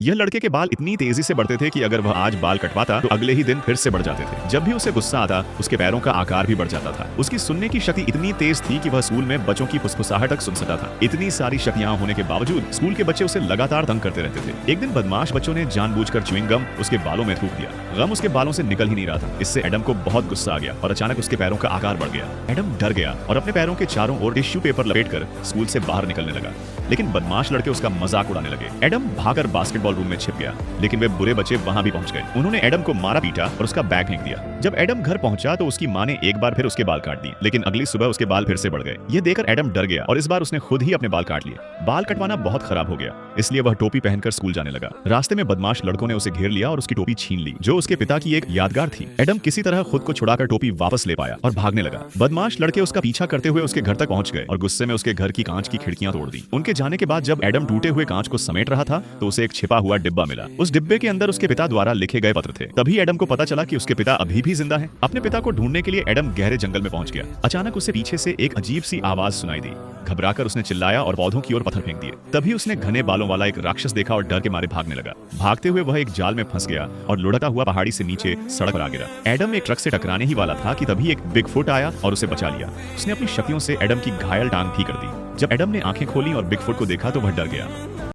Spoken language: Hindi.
यह लड़के के बाल इतनी तेजी से बढ़ते थे कि अगर वह आज बाल कटवाता तो अगले ही दिन फिर से बढ़ जाते थे। जब भी उसे गुस्सा आता उसके पैरों का आकार भी बढ़ जाता था। उसकी सुनने की शक्ति इतनी तेज थी कि वह स्कूल में बच्चों की फुसफुसाहट तक सुन सकता था। इतनी सारी शक्तियां होने के बावजूद स्कूल के बच्चे उसे लगातार तंग करते रहते थे। एक दिन बदमाश बच्चों ने जानबूझकर च्युइंग गम उसके बालों में थूक दिया। गम उसके बालों से निकल ही नहीं रहा था। इससे एडम को बहुत गुस्सा आ गया और अचानक उसके पैरों का आकार बढ़ गया। एडम डर गया और अपने पैरों के चारों ओर टिश्यू पेपर लपेटकर स्कूल से बाहर निकलने लगा। लेकिन बदमाश लड़के उसका मजाक उड़ाने लगे। एडम भागकर बास्केटबॉल रूम में छिप गया, लेकिन वे बुरे बच्चे वहां भी पहुंच गए। उन्होंने एडम को मारा पीटा और उसका बैग फेंक दिया। जब एडम घर पहुंचा तो उसकी मां ने एक बार फिर उसके बाल काट दिए, लेकिन अगली सुबह उसके बाल फिर से बढ़ गए। ये देखकर एडम डर गया और इस बार उसने खुद ही अपने बाल काट लिए। बाल कटवाना बहुत खराब हो गया, इसलिए वह टोपी पहनकर स्कूल जाने लगा। रास्ते में बदमाश लड़कों ने उसे घेर लिया और उसकी टोपी छीन ली, जो उसके पिता की एक यादगार थी। एडम किसी तरह खुद को छुड़ाकर टोपी वापस ले पाया और भागने लगा। बदमाश लड़के उसका पीछा करते हुए उसके घर तक पहुंच गए और गुस्से में उसके घर की कांच की खिड़कियां तोड़ दी। उनके जाने के बाद जब एडम टूटे हुए कांच को समेट रहा था तो उसे एक छिपा हुआ डिब्बा मिला। उस डिब्बे के अंदर उसके पिता द्वारा लिखे गए पत्र थे। तभी एडम को पता चला कि उसके पिता अभी भी जिंदा हैं। अपने पिता को ढूंढने के लिए एडम गहरे जंगल में पहुंच गया। अचानक उसे पीछे से एक अजीब सी आवाज सुनाई दी। घबराकर उसने चिल्लाया और पौधों की ओर पत्थर फेंक दिए। तभी उसने घने बालों वाला एक राक्षस देखा और डर के मारे भागने लगा। भागते हुए वह एक जाल में फंस गया और लुढ़कता हुआ पहाड़ी से नीचे सड़क पर आ गिरा। एडम एक ट्रक से टकराने ही वाला था कि तभी एक बिगफुट आया और उसे बचा लिया। उसने अपनी शक्तियों से एडम की घायल टांग ठीक कर दी। जब एडम ने आंखें खोली और बिगफुट को देखा तो वह डर गया।